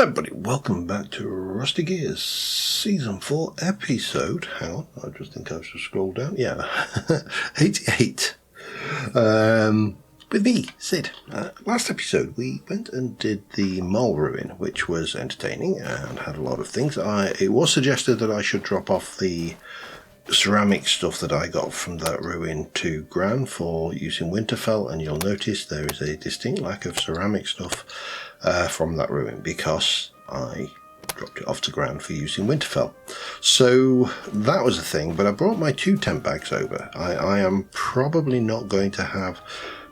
Hi everybody, welcome back to Rusty Gears Season 4 episode, hang on, I just think I should scroll down, 88. With me, Sid. Last episode we went and did the mole ruin, which was entertaining and had a lot of things. It was suggested that I should drop off the ceramic stuff that I got from that ruin to Gran for use in Winterfell, and you'll notice there is a distinct lack of ceramic stuff from that ruin because I dropped it off to Gran for use in Winterfell. So that was a thing, but I brought my 2 tent bags over. I am probably not going to have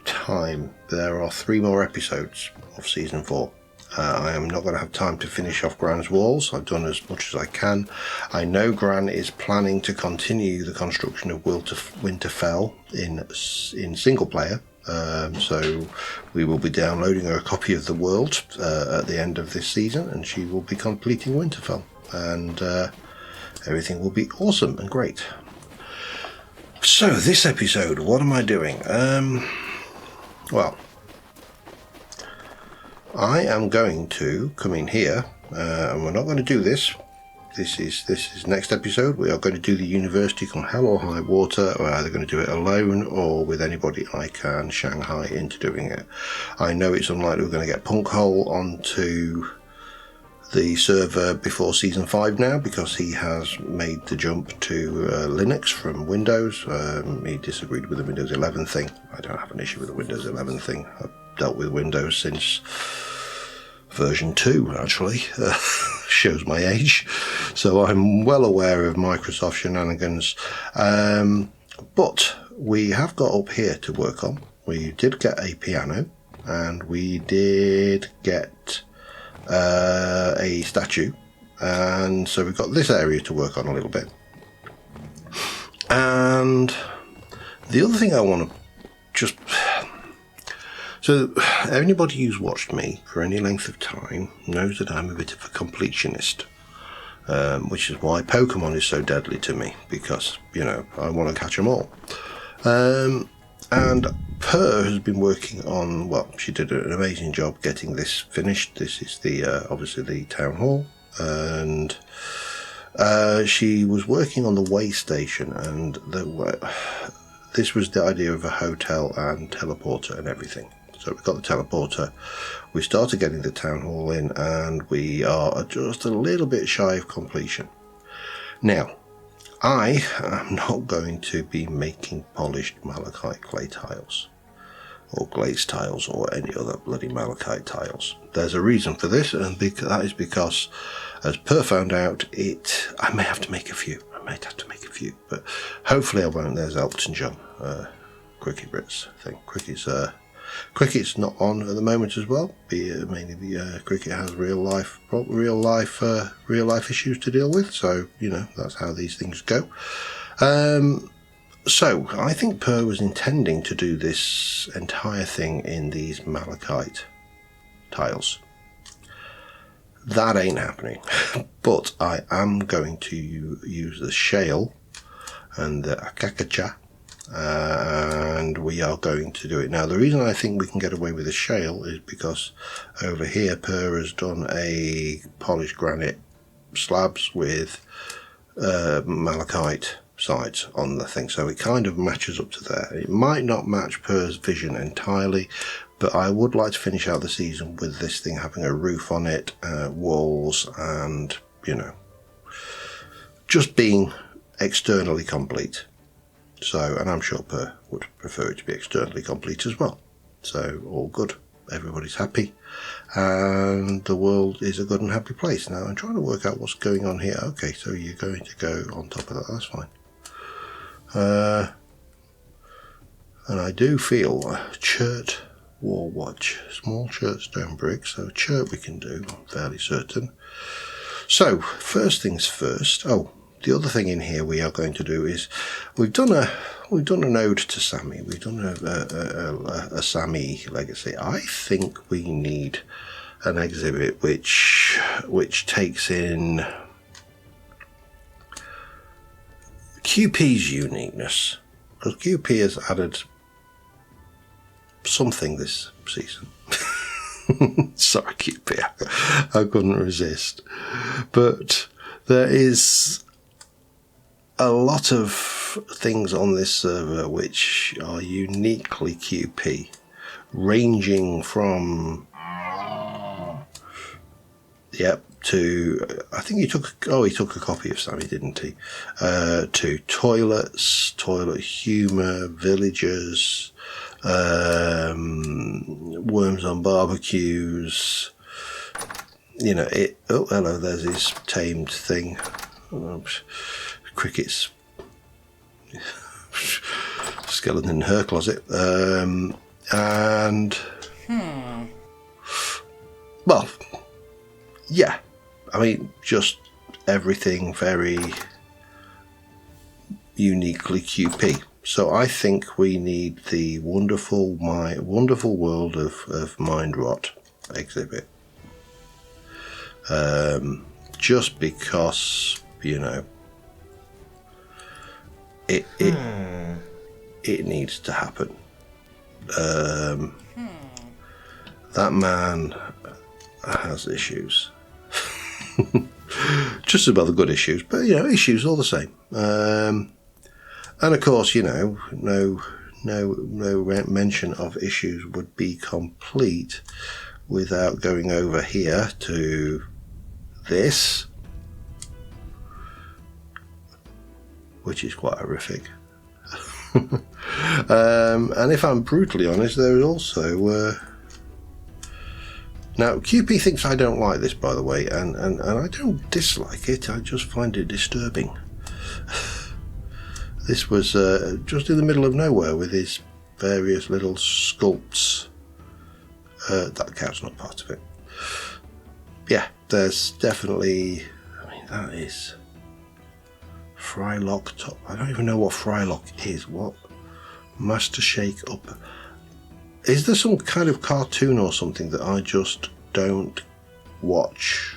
time. There are 3 more episodes of Season 4. I am not going to have time to finish off Gran's walls. I've done as much as I can. I know Gran is planning to continue the construction of Winterfell in single player. So we will be downloading her a copy of the world at the end of this season, and she will be completing Winterfell, and everything will be awesome and great. So this episode, what am I doing? Well, I am going to come in here, and we're not going to do this. This is next episode. We are going to do the university come hell or high water. We're either going to do it alone or with anybody I can Shanghai into doing it. I know it's unlikely we're going to get Punkhole onto the server before Season 5 now, because he has made the jump to Linux from Windows. He disagreed with the Windows 11 thing. I don't have an issue with the Windows 11 thing. I've dealt with Windows since version 2, actually. Shows my age. So I'm well aware of Microsoft shenanigans. But we have got up here to work on. We did get a piano, and we did get a statue, and so we've got this area to work on a little bit. And the other thing I want to just... So anybody who's watched me for any length of time knows that I'm a bit of a completionist, which is why Pokemon is so deadly to me, because, you know, I want to catch them all. And Per has been working on, well, she did an amazing job getting this finished. This is the obviously the town hall, and she was working on the way station, and this was the idea of a hotel and teleporter and everything. So we got the teleporter, we started getting the town hall in, and we are just a little bit shy of completion. Now, I am not going to be making polished malachite clay tiles, or glazed tiles, or any other bloody malachite tiles. There's a reason for this, and that is because, as Per found out, I may have to make a few. But hopefully I won't. There's Elton John, Cricket Brits thing. Cricket's not on at the moment as well. Mainly the Cricket has real life issues to deal with. So you know, that's how these things go. So I think Per was intending to do this entire thing in these malachite tiles. That ain't happening. But I am going to use the shale and the akakacha, and we are going to do it. Now, the reason I think we can get away with the shale is because over here Per has done a polished granite slabs with malachite sides on the thing, so it kind of matches up to there. It might not match Per's vision entirely, but I would like to finish out the season with this thing having a roof on it, walls, and, you know, just being externally complete. So, and I'm sure Per would prefer it to be externally complete as well. So, all good. Everybody's happy. And the world is a good and happy place. Now, I'm trying to work out what's going on here. Okay, so you're going to go on top of that. That's fine. And I do feel Chert Wall Watch. Small chert stone brick. So, chert we can do, I'm fairly certain. So, first things first. Oh, the other thing in here we are going to do is we've done an ode to Sammy. We've done a Sammy legacy. I think we need an exhibit which takes in QP's uniqueness, because QP has added something this season. Sorry, QP, I couldn't resist. But there is a lot of things on this server which are uniquely QP, ranging from to, I think he took a copy of Sammy, didn't he? To toilets, toilet humour, villagers, worms on barbecues. You know it. Oh, hello. There's his tamed thing. Cricket's skeleton in her closet. Well, yeah. I mean, just everything very uniquely QP. So I think we need the wonderful world of Mind Rot exhibit. Just because, you know, it needs to happen. That man has issues. Just about the good issues, but you know, issues all the same. And of course, you know, no mention of issues would be complete without going over here to this, which is quite horrific. And if I'm brutally honest, there is also now QP thinks I don't like this, by the way, and I don't dislike it, I just find it disturbing. This was just in the middle of nowhere with his various little sculpts. That cow's not part of it. Yeah, there's definitely, I mean, that is Frylock top. I don't even know what Frylock is. What? Master Shake Up. Is there some kind of cartoon or something that I just don't watch?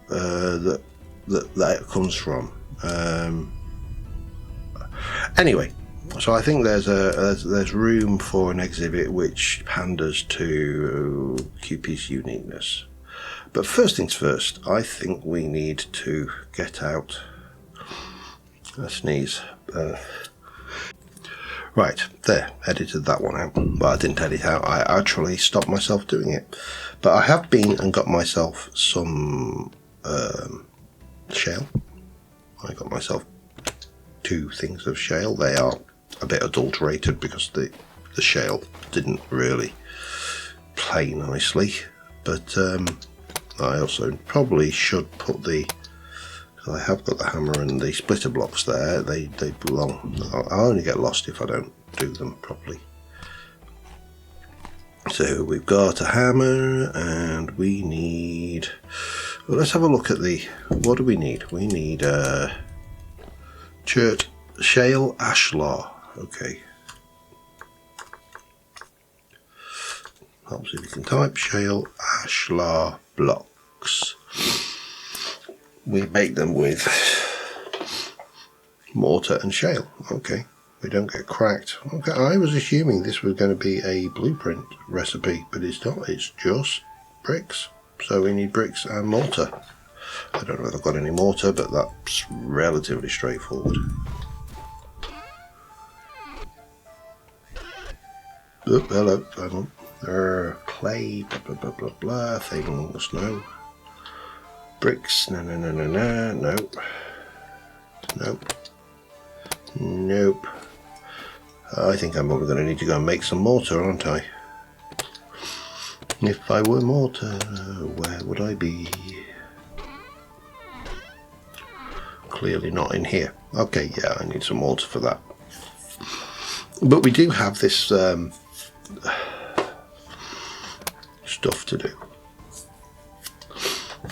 That comes from. Anyway, so I think there's room for an exhibit which panders to QP's uniqueness. But first things first, I think we need to get out a sneeze. Right, there, edited that one out. But I didn't edit out, I actually stopped myself doing it. But I have been and got myself some shale. I got myself 2 things of shale. They are a bit adulterated because the shale didn't really play nicely. But I also probably should put I have got the hammer and the splitter blocks there. They belong. I'll only get lost if I don't do them properly. So we've got a hammer and we need, well, let's have a look at what do we need? We need shale ashlar. Okay. Helps if you can type shale ashlar blocks. We make them with mortar and shale. Okay, we don't get cracked. Okay, I was assuming this was going to be a blueprint recipe, but it's not. It's just bricks. So we need bricks and mortar. I don't know if I've got any mortar, but that's relatively straightforward. Oh, hello, hang on. Clay, blah, blah, blah, blah, blah, things, no. Bricks, no. Nope. I think I'm probably going to need to go and make some mortar, aren't I? If I were mortar, where would I be? Clearly not in here. Okay, yeah, I need some mortar for that. But we do have this stuff to do.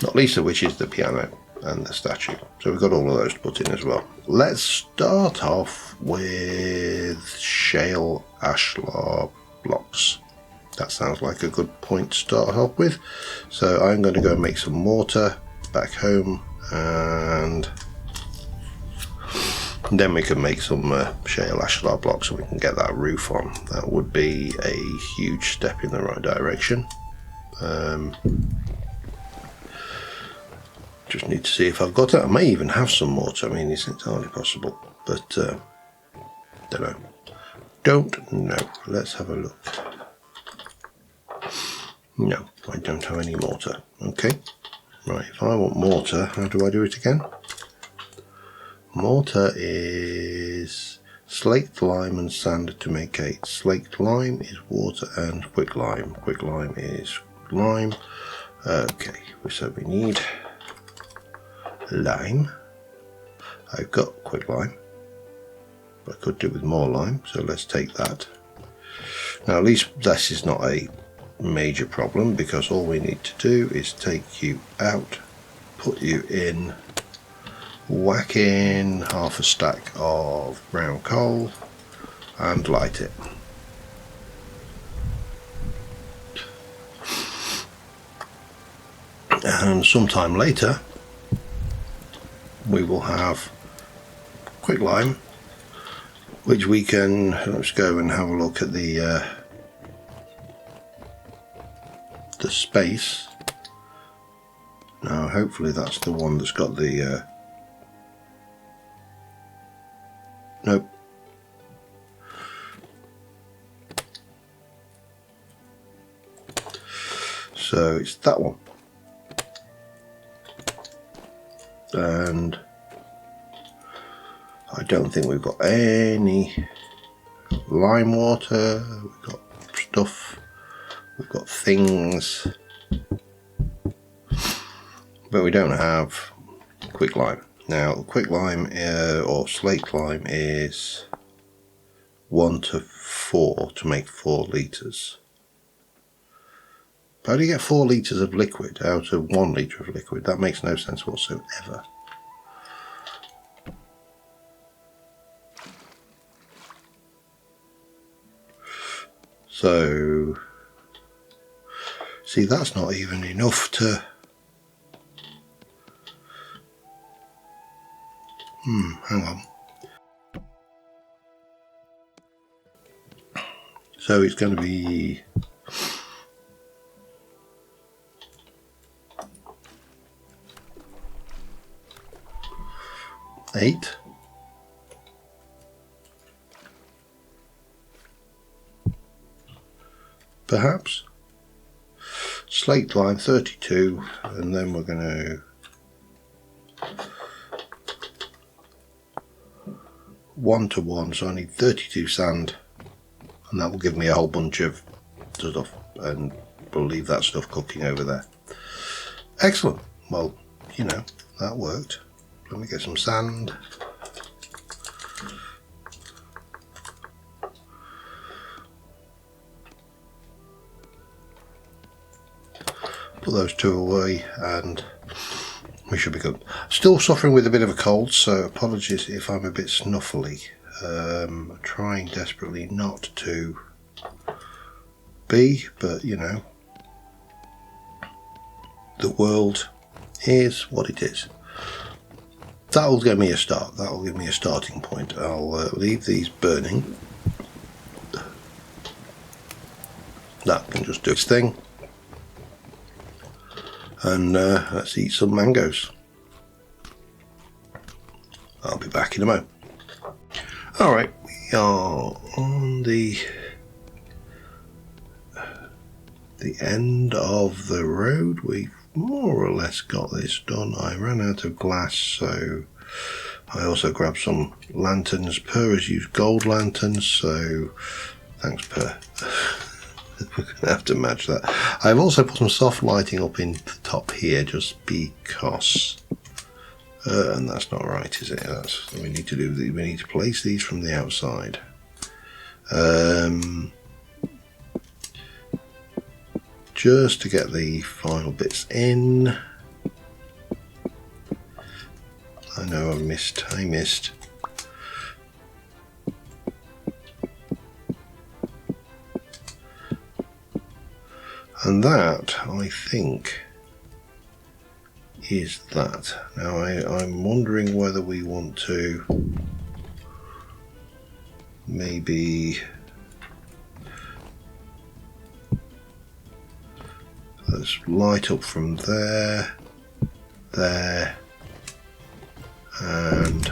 Not least of which is the piano and the statue. So we've got all of those to put in as well. Let's start off with shale ashlar blocks. That sounds like a good point to start off with. So I'm going to go and make some mortar back home, and And then we can make some shale ashlar blocks so we can get that roof on. That would be a huge step in the right direction. Just need to see if I've got it. I may even have some mortar. I mean, it's entirely possible, but don't know. Don't know. Let's have a look. No, I don't have any mortar. Okay. Right, if I want mortar, how do I do it again? Mortar is slaked lime and sand to make cake. Slaked lime is water and quick lime. Quick lime is lime. Okay, so we need lime. I've got quick lime. I could do with more lime, so let's take that. Now at least this is not a major problem, because all we need to do is take you out, put you in, whack in half a stack of brown coal and light it. And sometime later we will have quick lime, which we can, let's go and have a look at the space. Now hopefully that's the one that's got the nope. So it's that one. And I don't think we've got any lime water. We've got stuff, we've got things, but we don't have quick lime. Now quick lime or slaked lime is 1 to 4 to make 4 litres. How do you get 4 litres of liquid out of 1 litre of liquid? That makes no sense whatsoever. So, see, that's not even enough to... hang on. So it's going to be... 8. Perhaps. Slaked lime 32, and then we're going to 1 to 1, so I need 32 sand, and that will give me a whole bunch of stuff, and we'll leave that stuff cooking over there. Excellent. Well, you know, that worked. Let me get some sand. Put those 2 away and we should be good. Still suffering with a bit of a cold, so apologies if I'm a bit snuffly. I'm trying desperately not to be, but you know, the world is what it is. That'll give me a start. That'll give me a starting point. I'll leave these burning. That can just do its thing. And let's eat some mangoes. I'll be back in a moment. Alright, we are on the end of the road. We've more or less got this done. I ran out of glass, so I also grabbed some lanterns. Per has used gold lanterns, so thanks Per. We're going to have to match that. I've also put some soft lighting up in the top here just because, and that's not right, is it? That's we need to do. We need to place these from the outside. Just to get the final bits in. I know I missed. And that, I think, is that. Now I'm wondering whether we want to maybe let's light up from there, there, and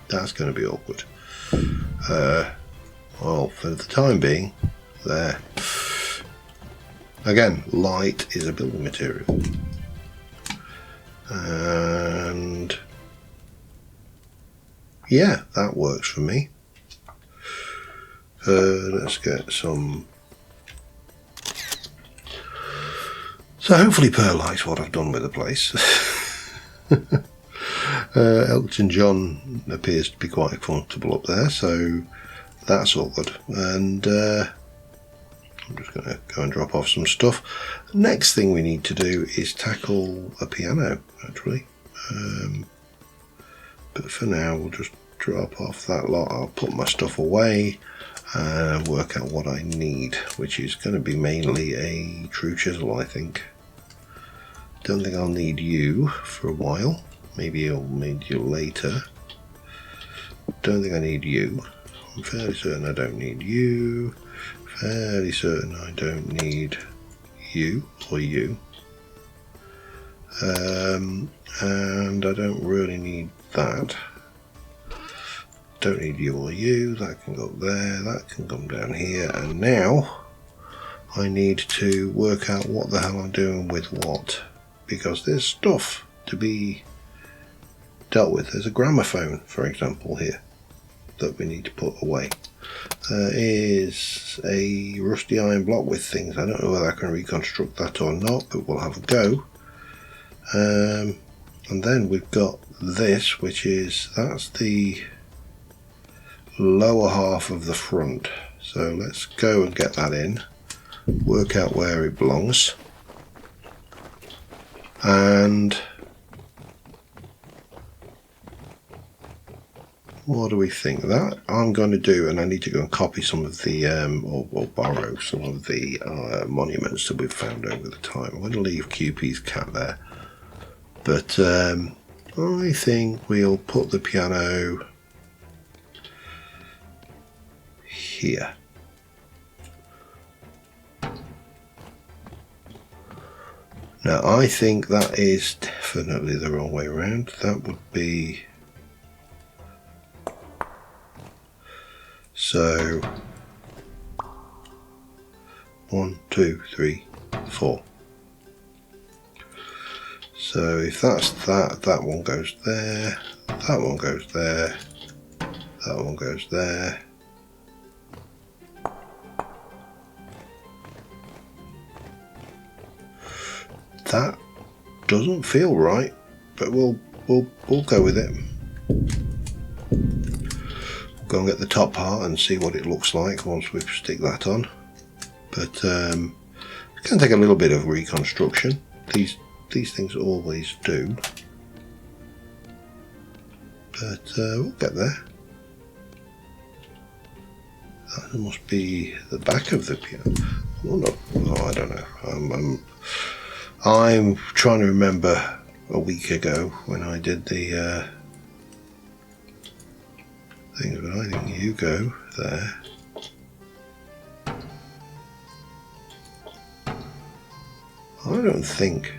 that's going to be awkward. Well, for the time being, there. Again, light is a building material. And yeah, that works for me. Let's get some. So hopefully perlite's what I've done with the place. Elton John appears to be quite comfortable up there, so that's all good. And I'm just going to go and drop off some stuff. Next thing we need to do is tackle a piano, actually. But for now, we'll just drop off that lot. I'll put my stuff away and work out what I need, which is going to be mainly a true chisel, I think. Don't think I'll need you for a while. Maybe I'll need you later. Don't think I need you. I'm fairly certain I don't need you. Fairly certain I don't need you or you. And I don't really need that. Don't need you or you. That can go up there. That can come down here. And now I need to work out what the hell I'm doing with what. Because there's stuff to be dealt with. There's a gramophone, for example, here that we need to put away. There is a rusty iron block with things. I don't know whether I can reconstruct that or not, but we'll have a go. And then we've got this, which is, that's the lower half of the front. So let's go and get that in, work out where it belongs. And what do we think? That I'm going to do, and I need to go and copy some of the, or borrow some of the monuments that we've found over the time. I'm going to leave QP's cat there. But I think we'll put the piano here. Now I think that is definitely the wrong way around. That would be, so 1, 2, 3, 4. So if that's that, that one goes there, that one goes there, that one goes there. That doesn't feel right, but we'll go with it. Go and get the top part and see what it looks like once we stick that on. But it's going to take a little bit of reconstruction. These things always do. But we'll get there. That must be the back of the piano. Oh, no. Oh, I don't know. I'm trying to remember a week ago when I did the things, but I think you go there. I don't think.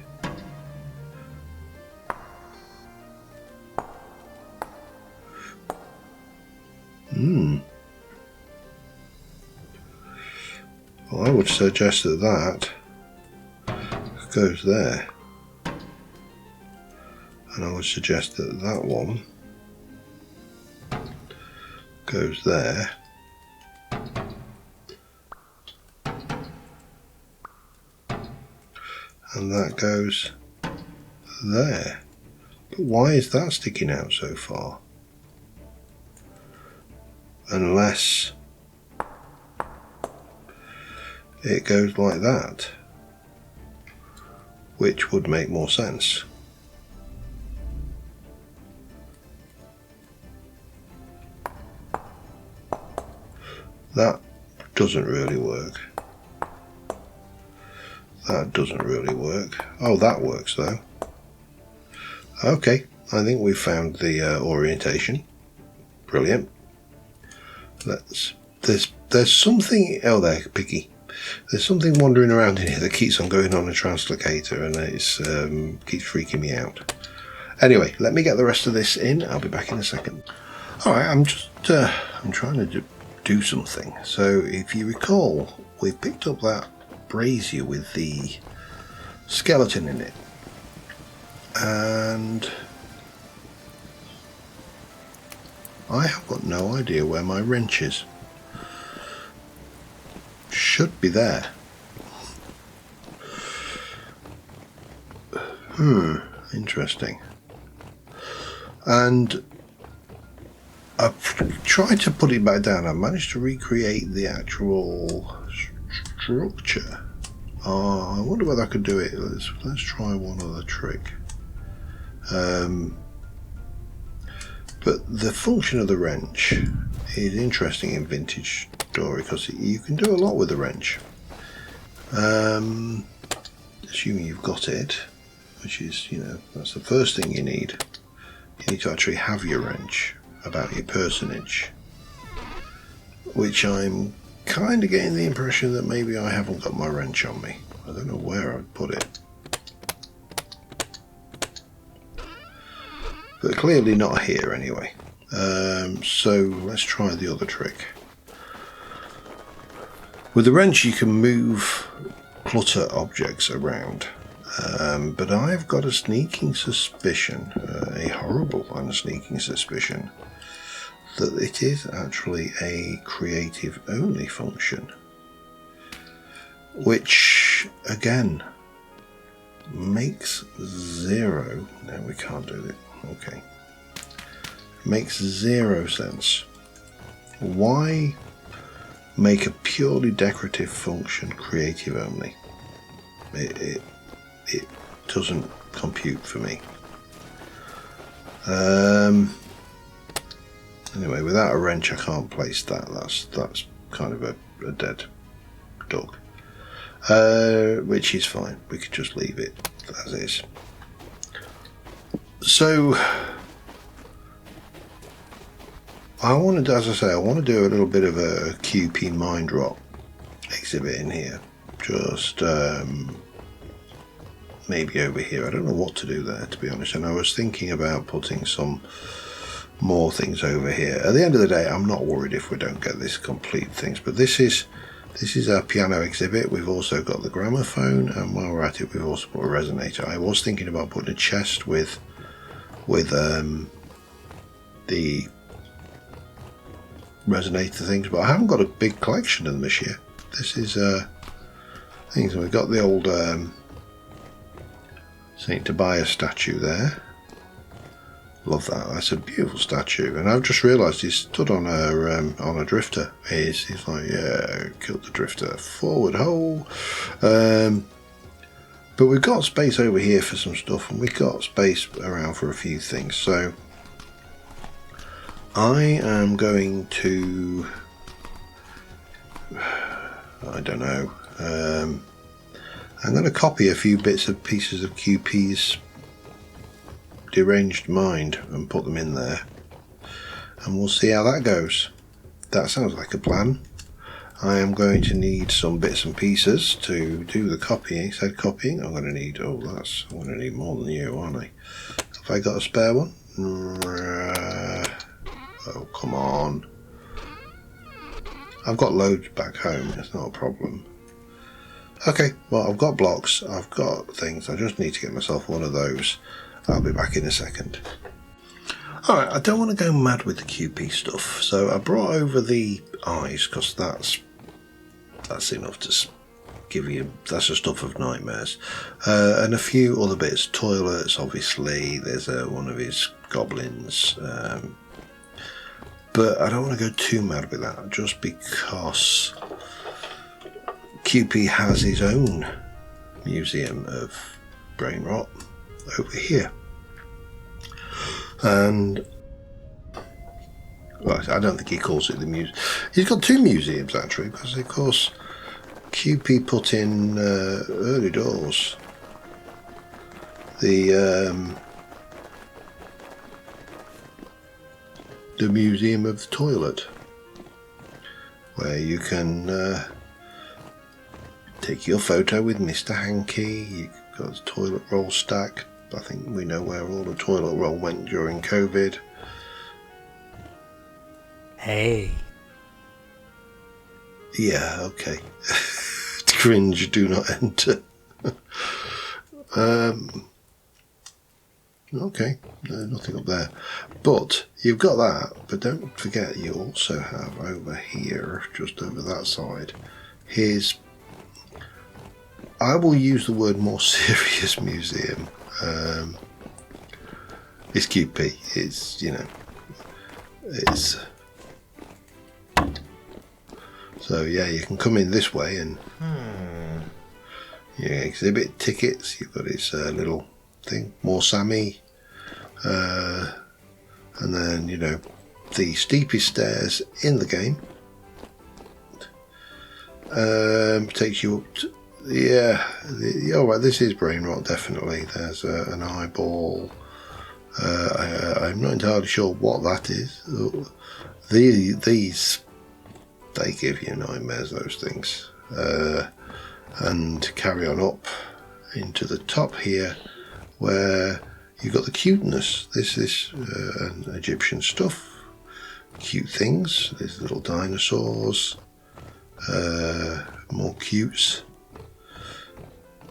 Well, I would suggest that that goes there, and I would suggest that that one goes there, and that goes there. But why is that sticking out so far? Unless it goes like that, which would make more sense. That doesn't really work. That doesn't really work. Oh, that works though. Okay, I think we've found the orientation. Brilliant. There's something. Oh, there, Piggy. There's something wandering around in here that keeps on going on a translocator, and it's keeps freaking me out. Anyway, let me get the rest of this in. I'll be back in a second. All right, I'm trying to do something. So, if you recall, we picked up that brazier with the skeleton in it, and I have got no idea where my wrench is. Should be there. Interesting. And I've tried to put it back down. I've managed to recreate the actual structure. I wonder whether I could do it. Let's try one other trick. But the function of the wrench is interesting in vintage story because you can do a lot with the wrench. Assuming you've got it, which is, that's the first thing you need. You need to actually have your wrench about your personage, which I'm kind of getting the impression that maybe I haven't got my wrench on me. I don't know where I'd put it. But clearly not here anyway. So let's try the other trick. With the wrench you can move clutter objects around, but I've got a sneaking suspicion, a horrible and sneaking suspicion, that it is actually a creative only function, which again makes zero. No, we can't do it. Okay. Makes zero sense. Why make a purely decorative function creative only? It doesn't compute for me. Anyway, without a wrench I can't place that. That's kind of a dead duck. Which is fine. We could just leave it as is. So I wanted, as I say, I want to do a little bit of a QP mind rot exhibit in here. Just maybe over here. I don't know what to do there, to be honest. And I was thinking about putting some more things over here. At the end of the day, I'm not worried if we don't get this complete things. But this is our piano exhibit. We've also got the gramophone, and while we're at it, we've also put a resonator. I was thinking about putting a chest with the resonator things, but I haven't got a big collection of them this year. This is things. We've got the old Saint Tobias statue there. Love that. That's a beautiful statue. And I've just realised he's stood on a drifter. He's like, yeah, killed the drifter. Forward hole. But we've got space over here for some stuff, and we've got space around for a few things. So I am going to, I don't know, I'm going to copy a few bits of pieces of QP's deranged mind and put them in there, and we'll see how that goes. That sounds like a plan. I am going to need some bits and pieces to do the copying. Said copying, I'm going to need, I'm going to need more than you, aren't I? Have I got a spare one? Oh, come on. I've got loads back home, it's not a problem. Okay, well, I've got blocks, I've got things, I just need to get myself one of those. I'll be back in a second. Alright, I don't want to go mad with the QP stuff, so I brought over the eyes, because that's enough to give you, that's the stuff of nightmares. And a few other bits, toilets, obviously, there's one of his goblins, but I don't want to go too mad with that, just because QP has his own museum of brain rot over here. And well, I don't think he calls it the museum. He's got two museums actually, because of course QP put in early doors the Museum of the Toilet, where you can take your photo with Mr. Hankey. You've got the toilet roll stack. I think we know where all the toilet roll went during COVID. Hey. Yeah, okay. Cringe, do not enter. Okay, nothing up there. But you've got that, but don't forget you also have over here, just over that side, here's, I will use the word more serious museum. It's QP. It's, you know, it's... So yeah, you can come in this way and yeah, exhibit tickets. You've got his little thing, more Sammy, and then, you know, the steepest stairs in the game. Takes you up to, yeah, all right, this is brain rot, definitely. There's an eyeball. I'm not entirely sure what that is. These, they give you nightmares, those things. And carry on up into the top here, where you've got the cuteness. This is Egyptian stuff. Cute things. There's little dinosaurs. More cutes.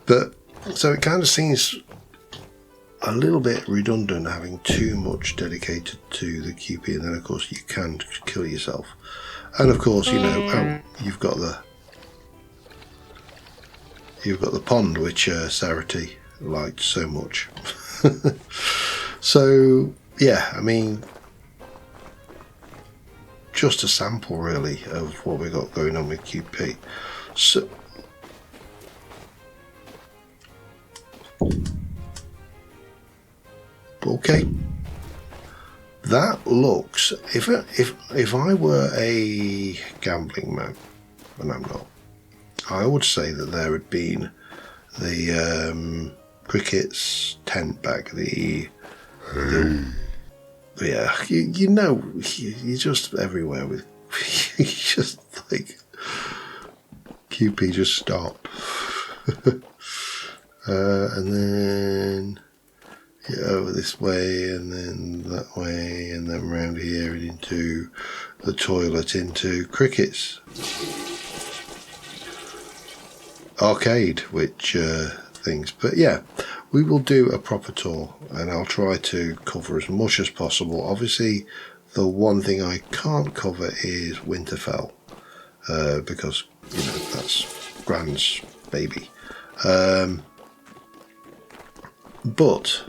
But, so it kind of seems a little bit redundant having too much dedicated to the QP, and then of course you can kill yourself. And of course, you know, you've got the pond, which Sarity liked so much. So yeah, I mean, just a sample really of what we got going on with QP. So okay, that looks, if I were a gambling man, and I'm not, I would say that there had been the cricket's tent bag, yeah, you know, you're just everywhere with, you just like, QP, just stop. And then over this way, and then that way, and then round here and into the toilet, into cricket's arcade, which things. But yeah, we will do a proper tour, and I'll try to cover as much as possible. Obviously, the one thing I can't cover is Winterfell, because, you know, that's Gran's baby. But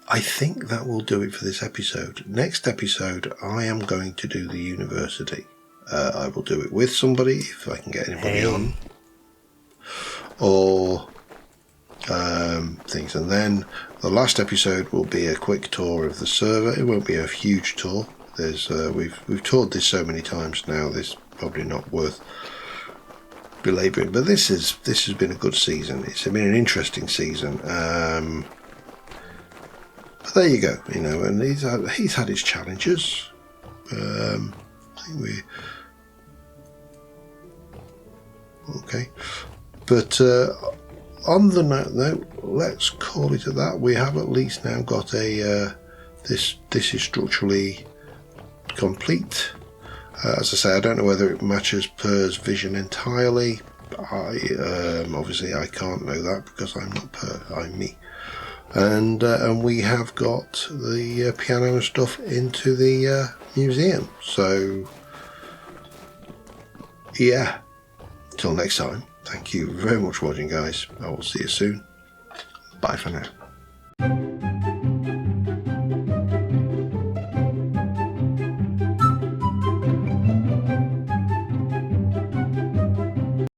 I think that will do it for this episode. Next episode, I am going to do the university. I will do it with somebody, if I can get anybody on. Or things. And then the last episode will be a quick tour of the server. It won't be a huge tour. There's we've toured this so many times now, this is probably not worth belabouring. But this has been a good season. It's been an interesting season. But there you go, you know, and he's had his challenges. I think okay. But on the note, let's call it at that. We have at least now got a this is structurally complete. As I say, I don't know whether it matches Per's vision entirely. Obviously I can't know that because I'm not Per, I'm me. And we have got the piano and stuff into the museum. So yeah, till next time. Thank you very much for watching, guys. I will see you soon. Bye for now.